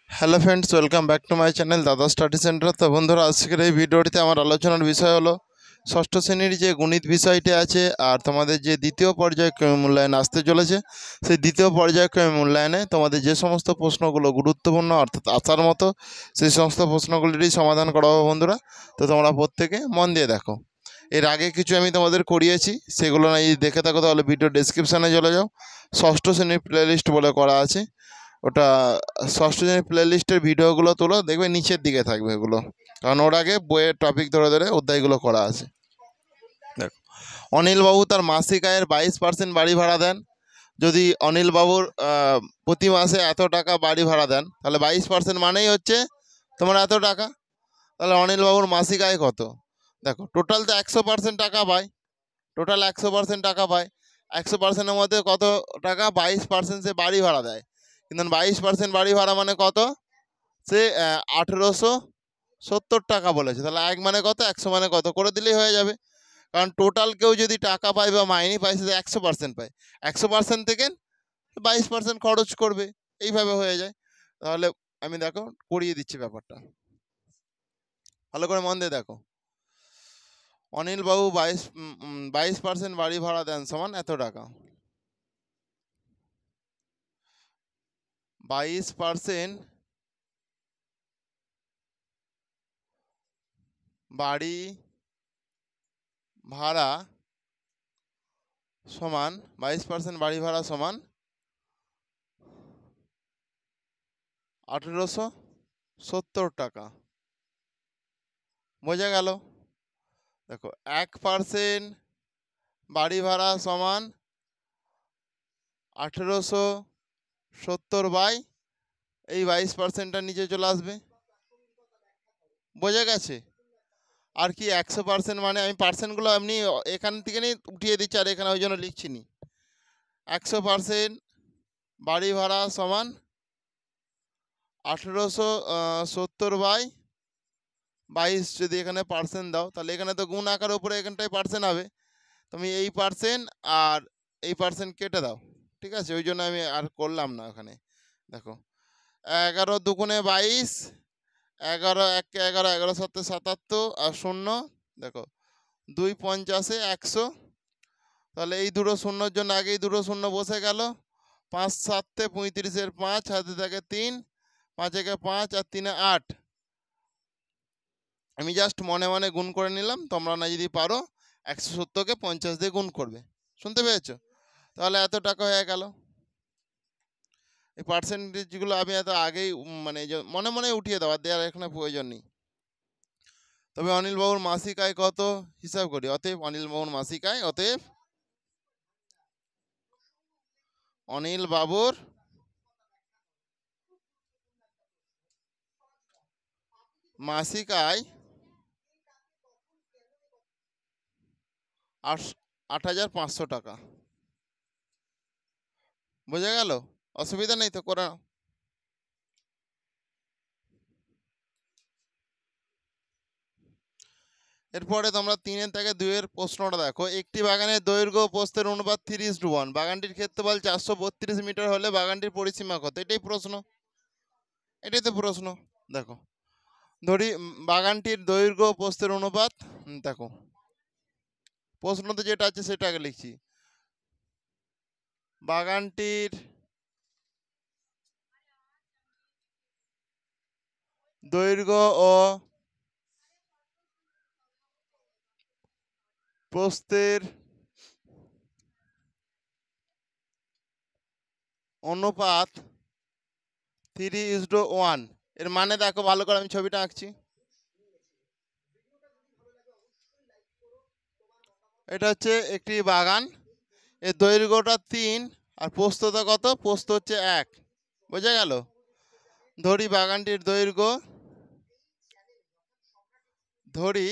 Hello friends, welcome back to my channel দাদা study centre. তো বন্ধুরা, আজকের এই ভিডিওটিতে আমার আলোচনার বিষয় হলো ষষ্ঠ শ্রেণীর যে গণিত বিষয়টি আছে আর তোমাদের যে দ্বিতীয় পর্যায়ক্রমে মূল্যায়ন আসতে চলেছে, সেই দ্বিতীয় পর্যায়ক্রমে মূল্যায়নে তোমাদের যে সমস্ত প্রশ্নগুলো গুরুত্বপূর্ণ অর্থাৎ আসার মতো, সেই সমস্ত প্রশ্নগুলিরই সমাধান করা হবে বন্ধুরা। তো তোমরা প্রত্যেকে মন দিয়ে দেখো। এর আগে কিছু আমি তোমাদের করিয়েছি, সেগুলো না যদি দেখে থাকো তাহলে ভিডিও ডেসক্রিপশানে চলে যাও। ষষ্ঠ শ্রেণীর প্লেলিস্ট বলে করা আছে, ওটা ষষ্ঠ শ্রেণীর প্লেলিস্টের ভিডিওগুলো তোলো, দেখবে নিচের দিকে থাকবে এগুলো, কারণ ওর আগে বইয়ের টপিক ধরে ধরে অধ্যায়গুলো করা আছে। দেখো, অনিলবাবু তার মাসিক আয়ের 22% বাড়ি ভাড়া দেন। যদি অনিলবাবুর প্রতি মাসে এত টাকা বাড়ি ভাড়া দেন, তাহলে 22% মানেই হচ্ছে তোমার এত টাকা। তাহলে অনিলবাবুর মাসিক আয় কত? দেখো, টোটাল তো 100% টাকা পায়, টোটাল 100% টাকা পায়। 100%-এর মধ্যে কত টাকা? 22% সে বাড়ি ভাড়া দেয়। কিন্তু 22% বাড়ি ভাড়া মানে কত? সে 1870 টাকা বলেছে। তাহলে 1 মানে কত, 100 মানে কত করে দিলেই হয়ে যাবে। কারণ টোটাল কেউ যদি টাকা পায় বা মাইনে পায়, সে 100% পায়। 100% থেকে 22% খরচ করবে, এইভাবে হয়ে যায়। তাহলে আমি দেখো করিয়ে দিচ্ছি ব্যাপারটা, ভালো করে মন দিয়ে দেখো। অনিলবাবু 22% বাড়ি ভাড়া দেন সমান এত টাকা। 22% বাড়ি ভাড়া সমান 22% বাড়ি ভাড়া সমান 1870 টাকা। বোঝা গেল? দেখো, 1% বাড়ি ভাড়া সমান 1870 বাই এই 22%টা নিচে চলে আসবে। বোঝা গেছে? আর কি 100% মানে আমি পার্সেন্টগুলো এমনি এখান থেকে নিয়ে উঠিয়ে দিচ্ছি, আর এখানে ওই জন্য লিখছি নি। 100% বাড়ি ভাড়া সমান 1870 বাই 22। যদি এখানে পার্সেন্ট দাও, তাহলে এখানে তো গুণ আকার উপরে এখানটায় পার্সেন্ট হবে। তুমি এই পার্সেন্ট আর এই পার্সেন্ট কেটে দাও, ঠিক আছে? ওই জন্য আমি আর করলাম না ওখানে। দেখো, 11 দুগুণে 22, 11 1 11, 11 7 77 আর শূন্য। দেখো, 2 50 100। তাহলে এই দুটো শূন্যর জন্য আগেই দুটো শূন্য বসে গেল। 5 7 35, 5 হাতে থাকে 3, 5 একে 5 আর 3 8। আমি জাস্ট মনে মনে গুণ করে নিলাম, তোমরা না যদি পারো 170কে 50 দিয়ে গুণ করবে। শুনতে পেয়েছ? তাহলে এত টাকা হয়ে গেল। এই পার্সেন্টেজগুলো আমি এত আগেই মানে মনে মনে উঠিয়ে দেওয়া, দেওয়ার এখানে প্রয়োজন নেই। তবে অনিলবাবুর মাসিক আয় কত হিসাব করি। অতএব অনিলবাবুর মাসিক আয়, অতএব অনিলবাবুর মাসিক আয় 8,500 টাকা। বোঝা গেল? অসুবিধা নেই তো, করে নাও। এরপরে তোমরা 3 থেকে 2 প্রশ্নটা দেখো। একটি বাগানের দৈর্ঘ্য প্রস্থের অনুপাত 3:1। বাগানটির ক্ষেত্রফল 432 মিটার হলে বাগানটির পরিসীমা কত? এটাই প্রশ্ন, এটাই তো প্রশ্ন। দেখো, ধরি বাগানটির দৈর্ঘ্য প্রস্থের অনুপাত। দেখো, প্রশ্নতে যেটা আছে সেটা আগে লিখছি। বাগানটির দৈর্ঘ্য ও প্রস্থের অনুপাত 3:1। এর মানে দেখো ভালো করে, আমি ছবিটা আঁকছি। এটা হচ্ছে একটি বাগান, এর দৈর্ঘ্যটা 3 আর প্রস্থতা কত? প্রস্থ হচ্ছে 1। বোঝা গেল? ধরি বাগানটির দৈর্ঘ্য, ধরি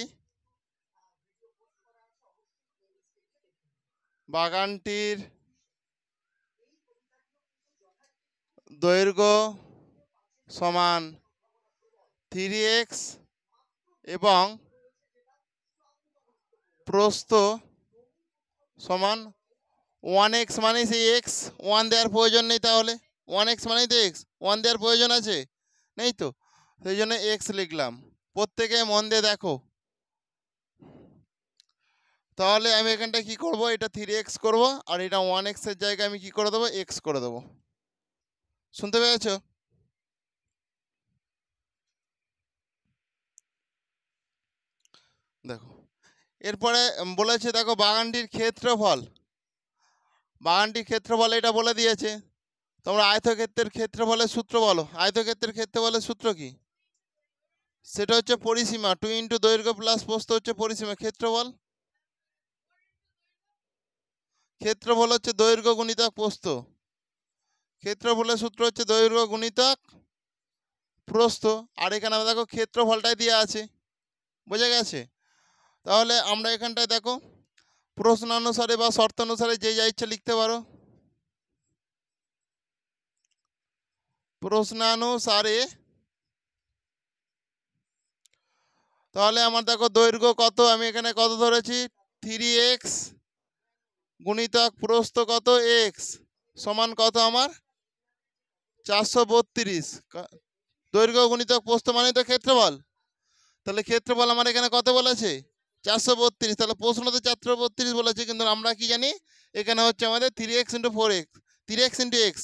বাগানটির দৈর্ঘ্য সমান 3x এবং প্রস্থ সমান 1x। মানে সেই x 1 দেওয়ার প্রয়োজন নেই তাহলে। 1x মানেই তো এক্স, 1 দেওয়ার প্রয়োজন আছে? নেই তো, সেই জন্য এক্স লিখলাম। প্রত্যেকে মন দিয়ে দেখো। তাহলে আমি এখানটায় কি করব, এটা 3x করব, আর এটা 1x এর জায়গায় আমি কি করে দেবো, এক্স করে দেবো। শুনতে পেয়েছ? দেখো এরপরে বলেছে, দেখো বাগানটির ক্ষেত্রফল, বাগানটির ক্ষেত্রফল এটা বলে দিয়েছে। তোমরা আয়তক্ষেত্রের ক্ষেত্রফলের সূত্র বলো। আয়তক্ষেত্রের ক্ষেত্রফলের সূত্র কি? সেটা হচ্ছে পরিসীমা, 2 ইন্টু দৈর্ঘ্য প্লাস প্রস্থ হচ্ছে পরিসীমা। ক্ষেত্রফল, ক্ষেত্রফল হচ্ছে দৈর্ঘ্য গুণিতক প্রস্থ। ক্ষেত্রফলের সূত্র হচ্ছে দৈর্ঘ্য গুণিতক প্রস্থ। আর এখানে দেখো ক্ষেত্রফলটাই দেওয়া আছে, বোঝা গেছে? তাহলে আমরা এখানটায় দেখো প্রশ্নানুসারে বা শর্তানুসারে যে যা ইচ্ছা লিখতে পারো। প্রশ্নানুসারে তাহলে আমার দেখো দৈর্ঘ্য কত, আমি এখানে কত ধরেছি, 3x গুণিতক প্রস্থ কত x সমান কত আমার 432। দৈর্ঘ্য গুণিতক প্রস্থ মানে তো ক্ষেত্রফল, তাহলে ক্ষেত্রফল আমার এখানে কত বলেছে, 432। তাহলে প্রশ্নতে 432 বলেছে, কিন্তু আমরা কি জানি এখানে হচ্ছে আমাদের 3x into 4x, 3x into x.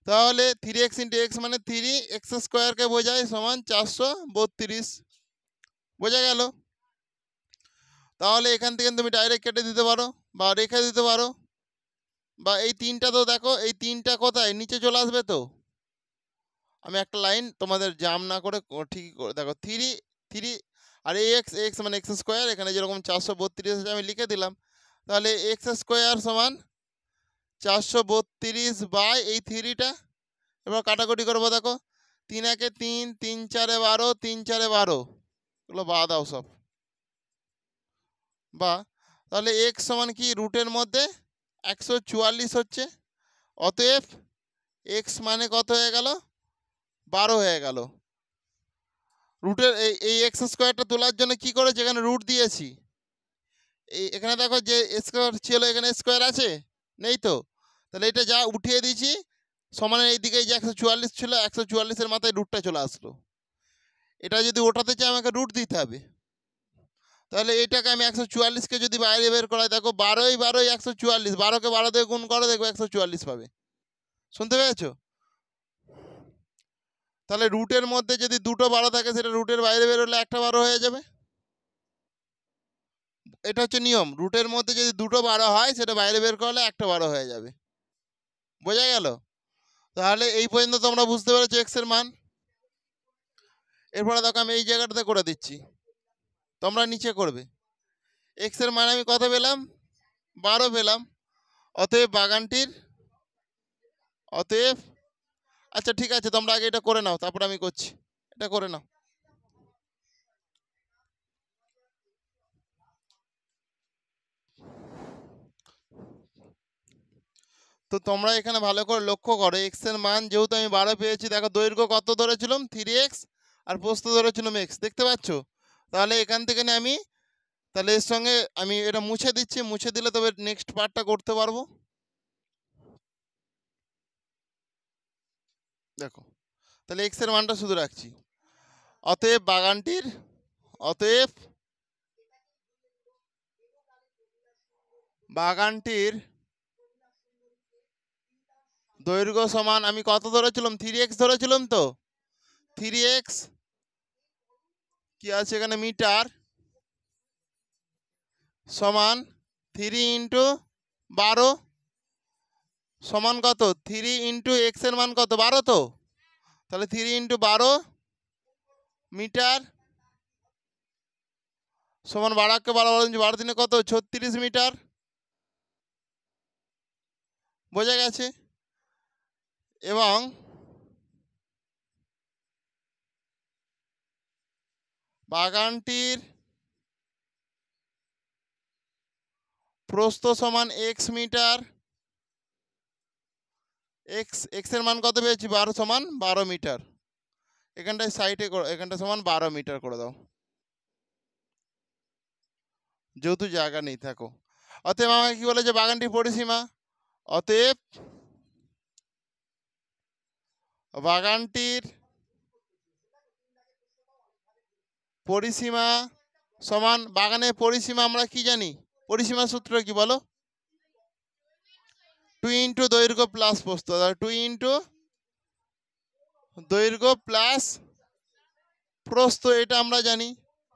তাহলে 3x ইন্টু এক্স মানে 3x স্কোয়ারকে বোঝায় সমান 432, বোঝা গেল? তাহলে এখান থেকে তুমি ডাইরেক্ট কেটে দিতে পারো বা রেখে দিতে পারো, বা এই তিনটা তো দেখো এই তিনটা কোথায় নিচে চলে আসবে। তো আমি একটা লাইন তোমাদের জাম না করে ঠিকই করে দেখো, 3 আর এই এক্স, এক্স মানে এক্স স্কোয়ার, এখানে যেরকম 432 আছে আমি লিখে দিলাম। তাহলে এক্স স্কোয়ার সমান 432 বাই এই 3টা। এবার কাটাকুটি করবো, দেখো 3 একে 3, 3 4 12, 3 4 12, এগুলো বাদ দাও সব। বা তাহলে এক্স সমান কি, রুটের মধ্যে 144 হচ্ছে। অতএব এক্স মানে কত হয়ে গেল, 12 হয়ে গেল। রুটের এই এক্স স্কোয়ারটা তোলার জন্য কি করেছে, এখানে রুট দিয়েছি। এই এখানে দেখো যে স্কোয়ার ছিল, এখানে স্কোয়ার আছে, নেই তো, তাহলে এটা যা উঠিয়ে দিয়েছি সমানের এই দিকে যে 144 ছিল, 144-এর মাথায় রুটটা চলে আসলো। এটা যদি ওঠাতে চাই আমাকে রুট দিতে হবে। তাহলে এইটাকে আমি 144-কে যদি বাইরে বের করাই, দেখো 12 12 144, 12-কে 12 দিয়ে গুণ করো, দেখো 144 পাবে। শুনতে পেয়েছো? তাহলে রুটের মধ্যে যদি দুটো 12 থাকে, সেটা রুটের বাইরে বের হলে একটা 12 হয়ে যাবে। এটা হচ্ছে নিয়ম, রুটের মধ্যে যদি দুটো 12 হয় সেটা বাইরে বের করলে একটা 12 হয়ে যাবে। বোঝা গেল? তাহলে এই পর্যন্ত তোমরা বুঝতে পেরেছো এক্স এর মান। এরপরে দেখো আমি এই জায়গাটাতে করে দিচ্ছি, তোমরা নিচে করবে। এক্স এর মান আমি কত পেলাম, 12 পেলাম। অতএব বাগানটির, অতএব, আচ্ছা ঠিক আছে, তোমরা আগে এটা করে নাও, তারপর আমি করছি। এটা করে নাও। তো তোমরা এখানে ভালো করে লক্ষ্য করো, এক্স এর মান যেহেতু আমি 12 পেয়েছি, দেখো দৈর্ঘ্য কত ধরেছিলাম 3x, আর প্রস্থ ধরেছিলাম x, দেখতে পাচ্ছ? তাহলে এখান থেকে আমি, তাহলে এর সঙ্গে আমি এটা মুছে দিচ্ছি, মুছে দিলে তবে নেক্সট পার্টটা করতে পারবো। দেখো তাহলে এক্স এর মানটা শুধু রাখছি। অতএব বাগানটির, অতএব বাগানটির দৈর্ঘ্য সমান, আমি কত ধরেছিলাম, 3x ধরেছিলাম। তো 3x কি আছে এখানে, মিটার, সমান 3 ইন্টু 12 সমান কত, 3 ইন্টু এক্স এর মান কত, 12। তো তাহলে 3 ইন্টু 12 মিটার সমান 12কে 12 কত, 36 মিটার। বোঝা গেছে? এবং বাগানটির প্রস্থ সমান এক্স মিটার, এক্স এর মান কত পেয়েছি, 12 সমান 12 মিটার। এখানটায় সাইডে, এখানটা সমান 12 মিটার করে দাও, যেহেতু জায়গা নেই। থাকো। অতএব আমাকে কি বলেছে, বাগানটির পরিসীমা, অতএব বাগানটির পরিসীমা সমান বাগানের পরিসীমা আমরা কি জানি? পরিসীমা সূত্র কি বলো? 2 ইন্টু দৈর্ঘ্য প্লাস প্রস্থ, 2 ইন্টু দৈর্ঘ্য প্লাস প্রস্থ, এটা আমরা জানি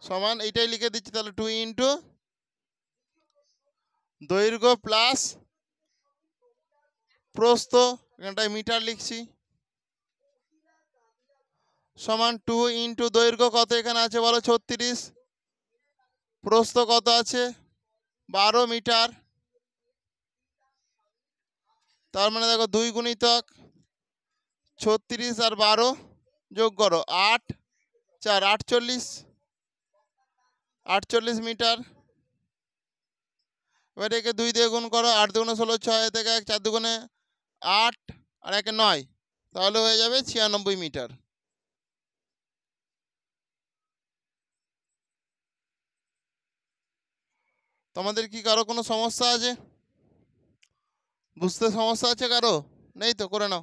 সমান, এইটাই লিখে দিচ্ছি। তাহলে 2 ইন্টু দৈর্ঘ্য প্লাস প্রস্থ, এখানটায় মিটার লিখছি, সমান 2 ইন্টু দৈর্ঘ্য কত এখানে আছে বলো? 36। প্রস্থ কত আছে? 12 মিটার। তার মানে দেখো 2 গুণিতক 36 আর 12 যোগ করো, 8 4 48 মিটার। এবার একে 2 দিয়ে গুণ করো, 8 দুগুণে 16, 6 থেকে 1, 4 দুগুণে 8 আর 1 9, তাহলে হয়ে যাবে 96 মিটার। তোমাদের কি কারো কোনো সমস্যা আছে? বুঝতে সমস্যা আছে কারো? নেই তো? করে নাও।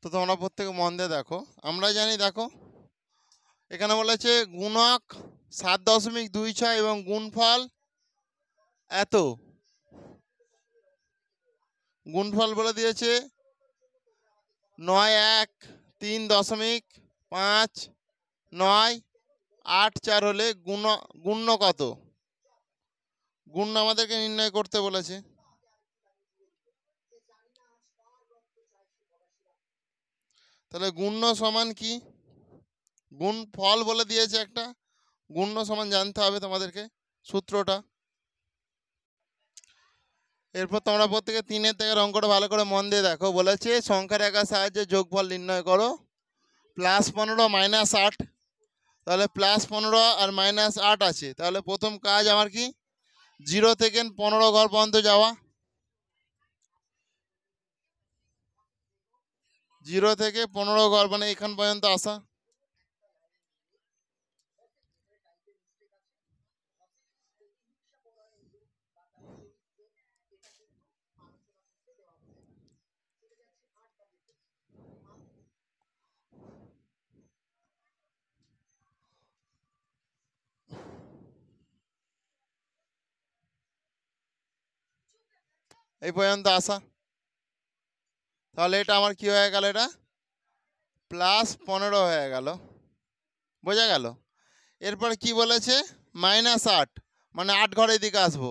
তো তোমরা প্রত্যেকে মন দিয়ে দেখো। আমরা জানি, দেখো এখানে বলেছে গুণক 7.26 এবং গুণফল এত। গুণফল বলে দিয়েছে 913.5984 হলে গুণ্য কত? গুণ্য আমাদেরকে নির্ণয় করতে বলেছে। তাহলে গুণ্য সমান কি? গুণফল বলে দিয়েছে একটা, গুণ্য সমান জানতে হবে তোমাদেরকে সূত্রটা। এরপর তোমরা প্রত্যেকে 3-এর থেকে অঙ্কটা ভালো করে মন দিয়ে দেখো। বলেছে সংখ্যার একার সাহায্যে যোগফল নির্ণয় করো। +15 -8, তাহলে +15 আর -8 আছে। তাহলে প্রথম কাজ আমার কি? 0 থেকে 15 ঘর পর্যন্ত যাওয়া। 0 থেকে 15 ঘর মানে এখান পর্যন্ত আসা। এই পর্যন্ত আসা। তাহলে এটা আমার কি হয়ে গেল? এটা +15 হয়ে গেল। বোঝা গেল? এরপর কি বলেছে? -8 মানে 8 ঘর এদিকে আসবো।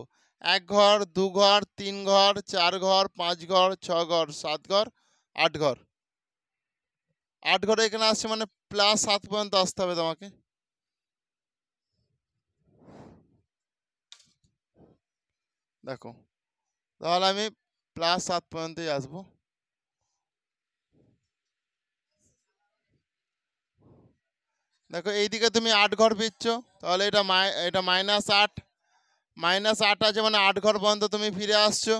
1 ঘর, 2 ঘর, 3 ঘর, 4 ঘর, 5 ঘর, 6 ঘর, 7 ঘর, 8 ঘর। 8 ঘরে এখানে আসছে মানে +7 পর্যন্ত আসতে হবে তোমাকে। দেখো তাহলে আমি +7 পর্যন্তই আসবো। দেখো এইদিকে তুমি 8 ঘর পেয়েছ, তাহলে এটা -8, -8 আছে মানে 8 ঘর পর্যন্ত তুমি ফিরে আসছো।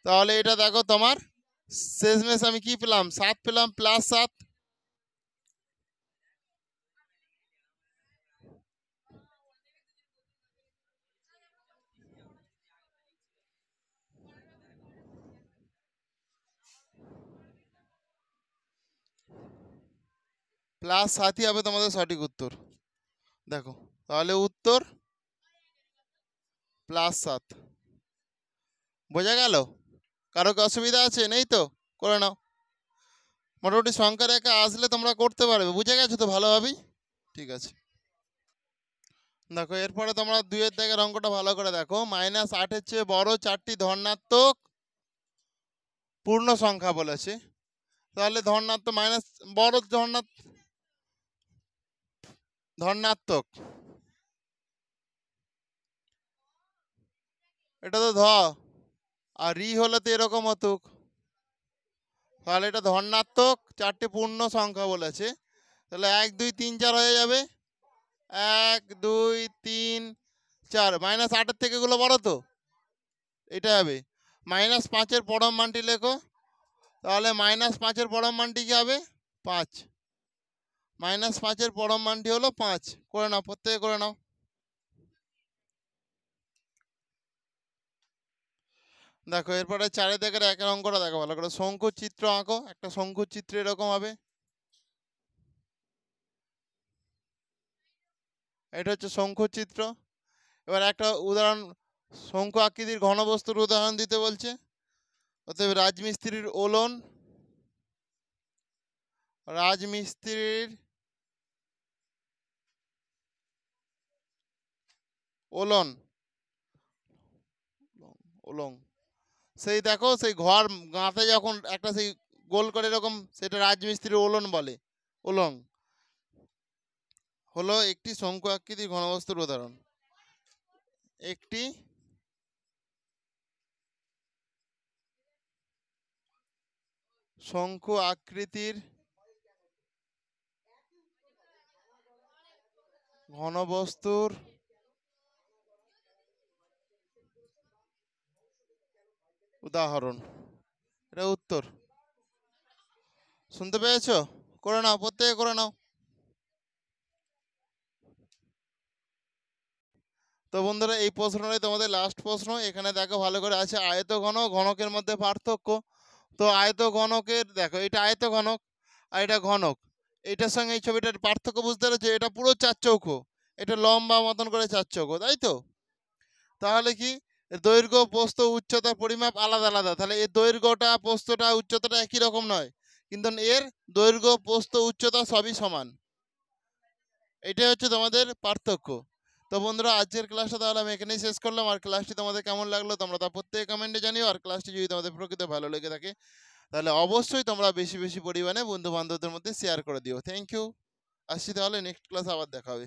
তাহলে এটা দেখো তোমার শেষমেশ আমি কি পেলাম? 7 পেলাম, +7। +7ই হবে তোমাদের সঠিক উত্তর। দেখো তাহলে উত্তর +7। বোঝা গেল? কারো কি অসুবিধা আছে? নেই তো? করে নাও। মোটামুটি সংখ্যা রেখা আসলে তোমরা করতে পারবে। বুঝে গেছো তো ভালোভাবেই? ঠিক আছে। দেখো এরপরে তোমরা 2-এর দাগের অঙ্কটা ভালো করে দেখো। -8-এর চেয়ে বড় 4টি ধনাত্মক পূর্ণ সংখ্যা বলেছে। তাহলে ধনাত্মক মাইনাস বড় ধনাত্মক, এটা তো আর রি হলে তো এরকম হতুক। তাহলে এটা ধনাত্মক 4টি পূর্ণ সংখ্যা বলেছে। তাহলে 1 2 3 4 হয়ে যাবে। 1 2 3 4। -8-এর থেকে এগুলো বড় তো, এটা হবে। -5-এর পরম মানটি লেখো। তাহলে -5-এর পরম মানটি কি হবে? 5। -5-এর পরম মানটি হলো 5। করে নাও, প্রত্যেকে করে নাও। দেখো এরপরে 4 দাগের 1 অঙ্কটা দেখো ভালো করে। শঙ্কু চিত্র আঁকো। একটা শঙ্কু চিত্র এরকম হবে। এটা হচ্ছে শঙ্কু চিত্র। এবার একটা উদাহরণ, শঙ্কু আকৃতির ঘনবস্তুর উদাহরণ দিতে বলছে। অতএব রাজমিস্ত্রির ওলন, রাজমিস্ত্রির ওলন, ওলং, সেই দেখো সেই ঘর গাঁথে যখন একটা সেই গোল করে এরকম, সেটা রাজমিস্ত্রির ওলন বলে। ওলং হলো একটি শঙ্কু আকৃতির ঘনবস্তুর উদাহরণ। একটি শঙ্কু আকৃতির ঘনবস্তুর উদাহরণ। এটা উত্তর। শুনতে পেয়েছো? করে নাও, প্রত্যেকে করে নাও। তো বন্ধুরা এই প্রশ্নটাই তোমাদের লাস্ট প্রশ্ন। এখানে দেখো ভালো করে আছে আয়ত ঘনক, ঘনকের মধ্যে পার্থক্য। তো আয়ত ঘনকের দেখো, এটা আয়ত ঘনক আর এটা ঘনক। এটার সঙ্গে এই ছবিটার পার্থক্য বুঝতে পেরেছো? এটা পুরো চার চৌকো, এটা লম্বা মতন করে চার চৌকো, তাই তো? তাহলে কি দৈর্ঘ্য প্রস্থ উচ্চতার পরিমাপ আলাদা আলাদা, তাহলে এর দৈর্ঘ্যটা প্রস্থটা উচ্চতাটা একই রকম নয়, কিন্তু এর দৈর্ঘ্য প্রস্থ উচ্চতা সবই সমান। এটাই হচ্ছে তোমাদের পার্থক্য। তো বন্ধুরা আজকের ক্লাসটা তাহলে আমি এখানেই শেষ করলাম। আর ক্লাসটি তোমাদের কেমন লাগলো তোমরা তা প্রত্যেকে কমেন্টে জানিও। আর ক্লাসটি যদি তোমাদের প্রকৃত ভালো লেগে থাকে তাহলে অবশ্যই তোমরা বেশি বেশি পরিমাণে বন্ধু বান্ধবদের মধ্যে শেয়ার করে দিও। Thank you. আসছি তাহলে, নেক্সট ক্লাস আবার দেখা হবে।